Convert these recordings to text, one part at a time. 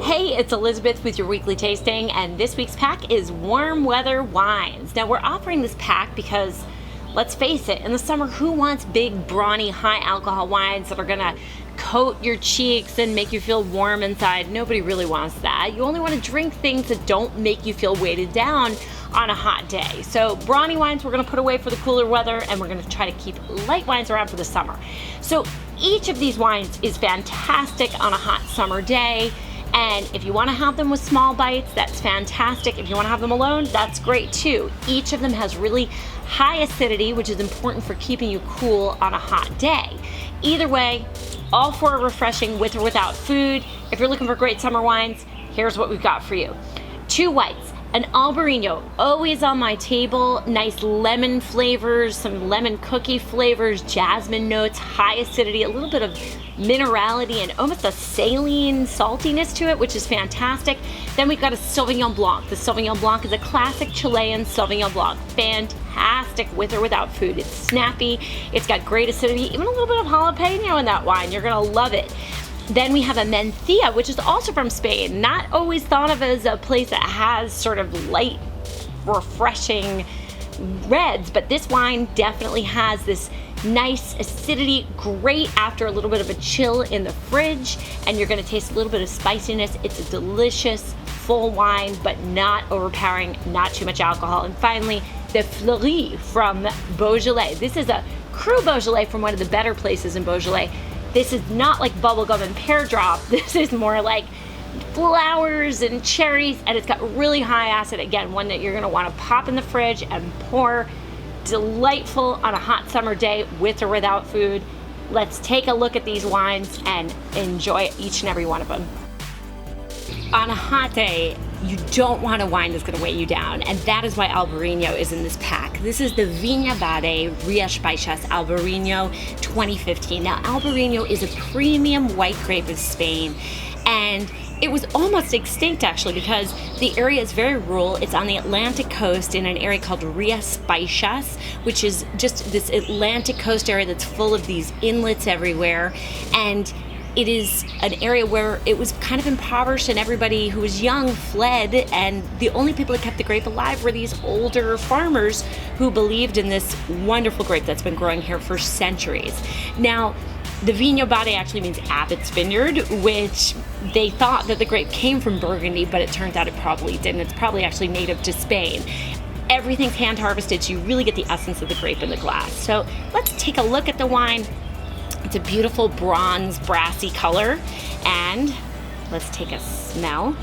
Hey, it's Elizabeth with your weekly tasting, and this week's pack is warm weather wines. Now we're offering this pack because, let's face it, in the summer, who wants big, brawny, high alcohol wines that are gonna coat your cheeks and make you feel warm inside? Nobody really wants that. You only want to drink things that don't make you feel weighted down on a hot day. So brawny wines we're gonna put away for the cooler weather, and we're gonna try to keep light wines around for the summer. So each of these wines is fantastic on a hot summer day. And if you want to have them with small bites, that's fantastic. If you want to have them alone, that's great too. Each of them has really high acidity, which is important for keeping you cool on a hot day. Either way, all four are refreshing with or without food. If you're looking for great summer wines, here's what we've got for you. 2 whites, an Albarino, always on my table. Nice lemon flavors, some lemon cookie flavors, jasmine notes, high acidity, a little bit of minerality and almost a saline saltiness to it, which is fantastic. Then we've got a Sauvignon Blanc. The Sauvignon Blanc is a classic Chilean Sauvignon Blanc. Fantastic with or without food. It's snappy, it's got great acidity, even a little bit of jalapeno in that wine. You're gonna love it. Then we have a Mencía, which is also from Spain. Not always thought of as a place that has sort of light, refreshing reds, but this wine definitely has this nice acidity, great after a little bit of a chill in the fridge, and you're gonna taste a little bit of spiciness. It's a delicious, full wine, but not overpowering, not too much alcohol. And finally, the Fleurie from Beaujolais. This is a cru Beaujolais from one of the better places in Beaujolais. This is not like bubblegum and pear drop. This is more like flowers and cherries, and it's got really high acid. Again, one that you're gonna wanna pop in the fridge and pour. Delightful on a hot summer day with or without food. Let's take a look at these wines and enjoy each and every one of them. On a hot day, you don't want a wine that's gonna weigh you down, and that is why Albarino is in this pack. This is the Vinabade Rias Baixas Albarino 2015. Now, Albarino is a premium white grape of Spain, and it was almost extinct actually because the area is very rural. It's on the Atlantic coast in an area called Rias, Baixas, which is just this Atlantic coast area that's full of these inlets everywhere. And it is an area where it was kind of impoverished and everybody who was young fled, and the only people that kept the grape alive were these older farmers who believed in this wonderful grape that's been growing here for centuries. Now, the Vinabade actually means abbot's vineyard, which they thought that the grape came from Burgundy, but it turns out it probably didn't. It's probably actually native to Spain. Everything's hand harvested, so you really get the essence of the grape in the glass. So let's take a look at the wine. It's a beautiful bronze, brassy color, and let's take a smell.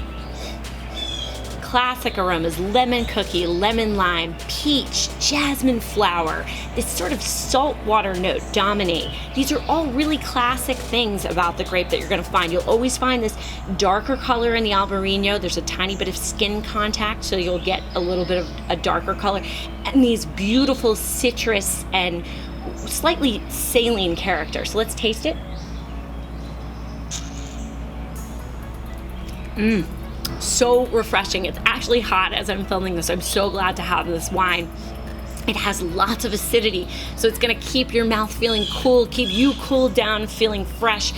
Classic aromas: lemon cookie, lemon lime, peach, jasmine flower. This sort of saltwater note dominate. These are all really classic things about the grape that you're gonna find. You'll always find this darker color in the Albarino. There's a tiny bit of skin contact, so you'll get a little bit of a darker color. And these beautiful citrus and slightly saline character. So let's taste it. So refreshing. It's actually hot as I'm filming this. I'm so glad to have this wine. It has lots of acidity, so it's gonna keep your mouth feeling cool, keep you cooled down, feeling fresh.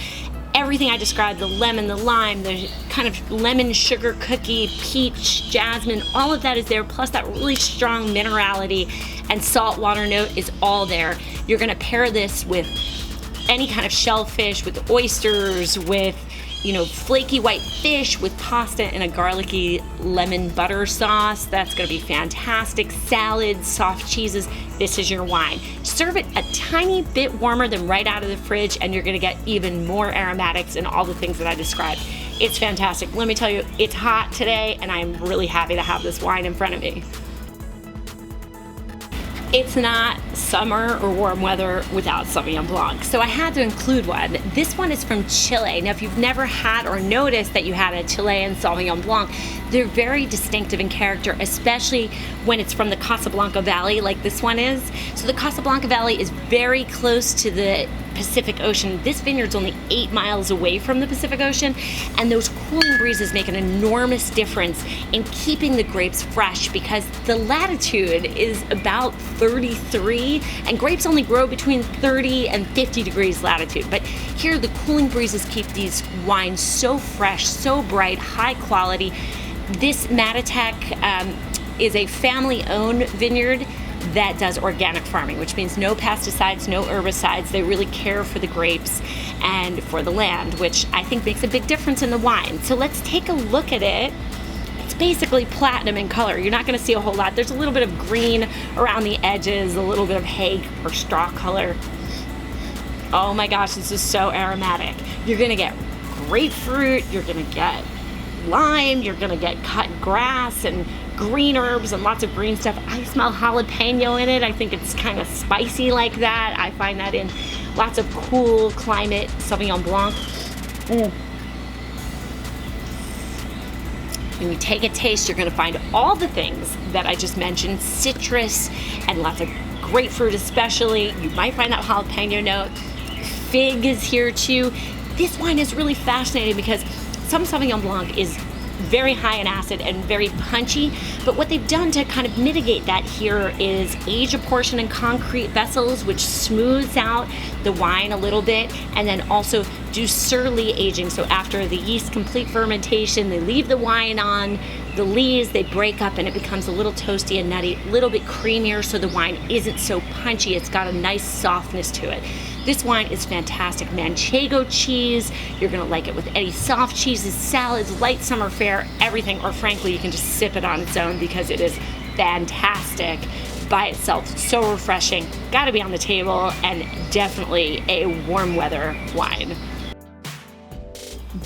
Everything I described, the lemon, the lime, the kind of lemon sugar cookie, peach, jasmine, all of that is there, plus that really strong minerality and saltwater note is all there. You're gonna pair this with any kind of shellfish, with oysters, with flaky white fish, with pasta and a garlicky lemon butter sauce. That's gonna be fantastic. Salads, soft cheeses, this is your wine. Serve it a tiny bit warmer than right out of the fridge, and you're gonna get even more aromatics and all the things that I described. It's fantastic. Let me tell you, it's hot today, and I'm really happy to have this wine in front of me. It's not summer or warm weather without Sauvignon Blanc, so I had to include one. This one is from Chile. Now, if you've never had or noticed that you had a Chilean Sauvignon Blanc, they're very distinctive in character, especially when it's from the Casablanca Valley like this one is. So the Casablanca Valley is very close to the Pacific Ocean. This vineyard's only 8 miles away from the Pacific Ocean, and those cooling breezes make an enormous difference in keeping the grapes fresh because the latitude is about 33, and grapes only grow between 30 and 50 degrees latitude. But here, the cooling breezes keep these wines so fresh, so bright, high quality. This Matetic is a family-owned vineyard that does organic farming, which means no pesticides, no herbicides. They really care for the grapes and for the land, which I think makes a big difference in the wine. So let's take a look at it. It's basically platinum in color. You're not going to see a whole lot. There's a little bit of green around the edges, a little bit of hay or straw color. Oh my gosh, this is so aromatic. You're going to get grapefruit, you're going to get lime, you're going to get cut grass and green herbs and lots of green stuff. I smell jalapeno in it. I think it's kind of spicy like that. I find that in lots of cool climate Sauvignon Blanc. When you take a taste, you're going to find all the things that I just mentioned, citrus and lots of grapefruit especially. You might find that jalapeno note. Fig is here too. This wine is really fascinating because some Sauvignon Blanc is very high in acid and very punchy, but what they've done to kind of mitigate that here is age a portion in concrete vessels, which smooths out the wine a little bit, and then also do surly aging. So after the yeast complete fermentation, they leave the wine on the lees, they break up and it becomes a little toasty and nutty, a little bit creamier, so the wine isn't so punchy. It's got a nice softness to it. This wine is fantastic. Manchego cheese, you're gonna like it with any soft cheeses, salads, light summer fare, everything, or frankly, you can just sip it on its own because it is fantastic by itself. So refreshing, gotta be on the table, and definitely a warm weather wine.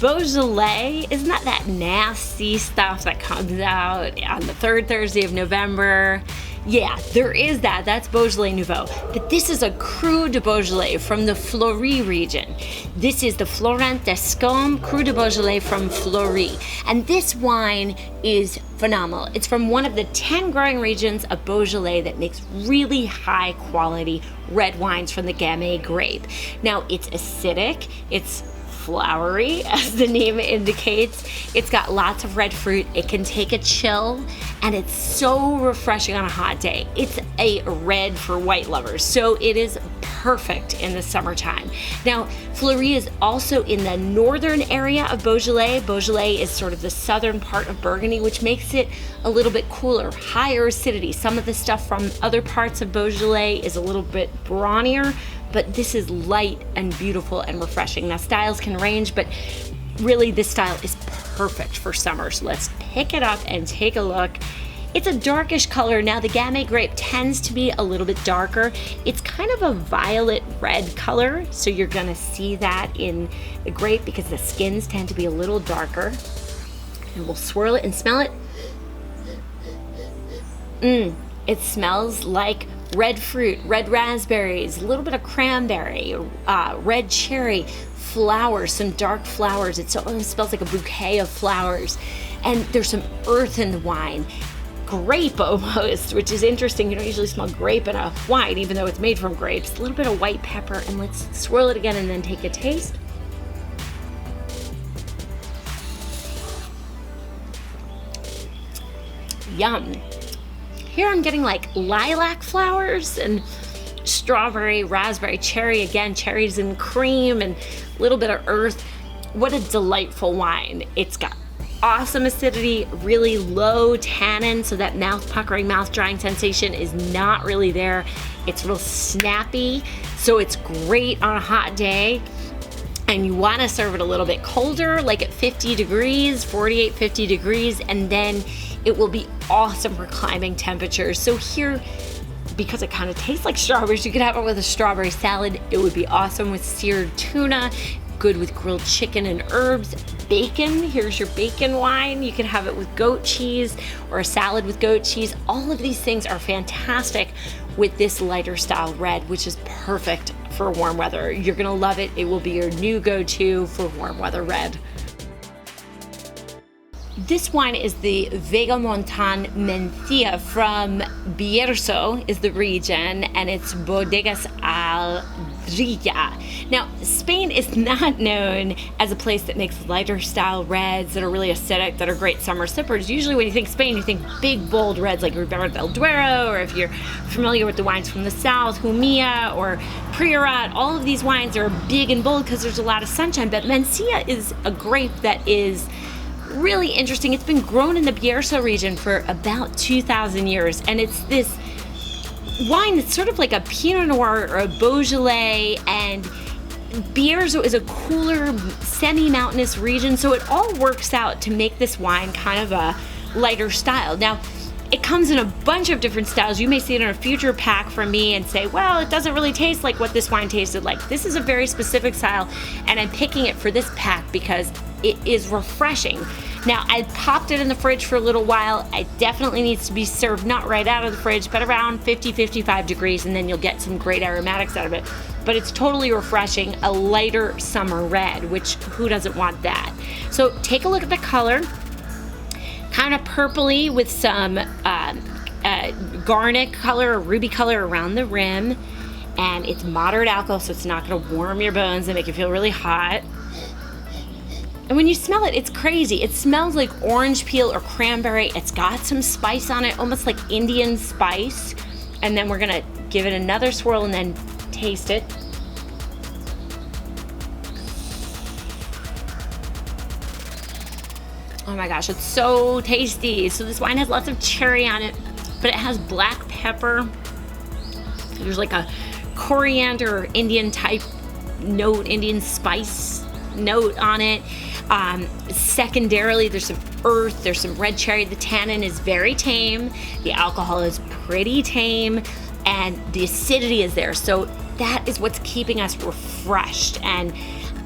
Beaujolais, isn't that nasty stuff that comes out on the third Thursday of November? Yeah, there is that. That's Beaujolais Nouveau. But this is a Cru de Beaujolais from the Fleurie region. This is the Florent Descombe Cru de Beaujolais from Fleurie. And this wine is phenomenal. It's from one of the 10 growing regions of Beaujolais that makes really high quality red wines from the Gamay grape. Now, it's acidic, it's flowery, as the name indicates. It's got lots of red fruit. It can take a chill, and it's so refreshing on a hot day. It's a red for white lovers, so it is perfect in the summertime. Now, Fleurie is also in the northern area of Beaujolais. Beaujolais is sort of the southern part of Burgundy, which makes it a little bit cooler, higher acidity. Some of the stuff from other parts of Beaujolais is a little bit brawnier, but this is light and beautiful and refreshing. Now, styles can range, but really this style is perfect for summer. So let's pick it up and take a look. It's a darkish color. Now, the Gamay grape tends to be a little bit darker. It's kind of a violet red color, so you're gonna see that in the grape because the skins tend to be a little darker. And we'll swirl it and smell it. It smells like red fruit, red raspberries, a little bit of cranberry, red cherry, flowers, some dark flowers. It smells like a bouquet of flowers. And there's some earth in the wine. Grape almost, which is interesting. You don't usually smell grape in a wine, even though it's made from grapes. A little bit of white pepper, and let's swirl it again and then take a taste. Yum. Here I'm getting like lilac flowers and strawberry, raspberry, cherry, again, cherries and cream and a little bit of earth. What a delightful wine. It's got awesome acidity, really low tannin, so that mouth puckering, mouth drying sensation is not really there. It's real snappy, so it's great on a hot day. And you want to serve it a little bit colder, like at 50 degrees, 48, 50 degrees, and then it will be awesome for climbing temperatures. So here, because it kind of tastes like strawberries, you could have it with a strawberry salad. It would be awesome with seared tuna, good with grilled chicken and herbs. Bacon, here's your bacon wine. You can have it with goat cheese or a salad with goat cheese. All of these things are fantastic with this lighter style red, which is perfect for warm weather. You're gonna love it. It will be your new go-to for warm weather red. This wine is the Vega Montan Mencía from Bierzo is the region, and it's Bodegas Albarino. Now, Spain is not known as a place that makes lighter style reds that are really acidic, that are great summer sippers. Usually when you think Spain, you think big, bold reds like Ribera del Duero, or if you're familiar with the wines from the south, Jumilla or Priorat. All of these wines are big and bold because there's a lot of sunshine, but Mencía is a grape that is really interesting. It's been grown in the Bierzo region for about 2,000 years, and it's this wine that's sort of like a Pinot Noir or a Beaujolais, and Bierzo is a cooler, semi-mountainous region, so it all works out to make this wine kind of a lighter style. Now, it comes in a bunch of different styles. You may see it in a future pack from me and say, well, it doesn't really taste like what this wine tasted like. This is a very specific style, and I'm picking it for this pack because it is refreshing. Now, I popped it in the fridge for a little while. It definitely needs to be served not right out of the fridge, but around 50-55 degrees, and then you'll get some great aromatics out of it. But it's totally refreshing, a lighter summer red, which who doesn't want that? So take a look at the color. Kind of purpley with some garnet color or ruby color around the rim. And it's moderate alcohol, so it's not gonna warm your bones and make you feel really hot. And when you smell it, it's crazy. It smells like orange peel or cranberry. It's got some spice on it, almost like Indian spice. And then we're gonna give it another swirl and then taste it. Oh my gosh, it's so tasty. So this wine has lots of cherry on it, but it has black pepper. There's like a coriander or Indian type note, Indian spice note on it. Secondarily, there's some earth, there's some red cherry. The tannin is very tame. The alcohol is pretty tame, and the acidity is there. So that is what's keeping us refreshed. And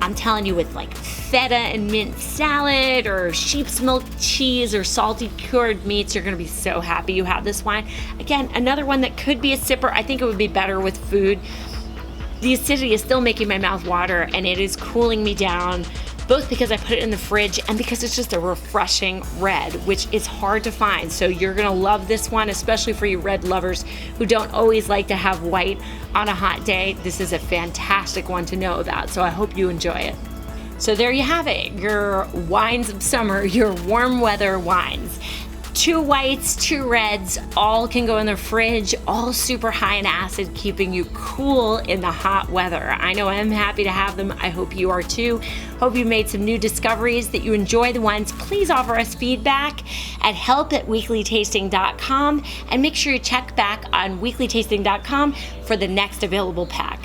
I'm telling you, with like feta and mint salad or sheep's milk cheese or salty cured meats, you're gonna be so happy you have this wine. Again, another one that could be a sipper. I think it would be better with food. The acidity is still making my mouth water, and it is cooling me down, both because I put it in the fridge and because it's just a refreshing red, which is hard to find. So you're gonna love this one, especially for you red lovers who don't always like to have white on a hot day. This is a fantastic one to know about, so I hope you enjoy it. So there you have it, your wines of summer, your warm weather wines. 2 whites, 2 reds, all can go in the fridge, all super high in acid, keeping you cool in the hot weather. I know I'm happy to have them. I hope you are too. Hope you made some new discoveries, that you enjoy the wines. Please offer us feedback at help@weeklytasting.com, and make sure you check back on weeklytasting.com for the next available pack.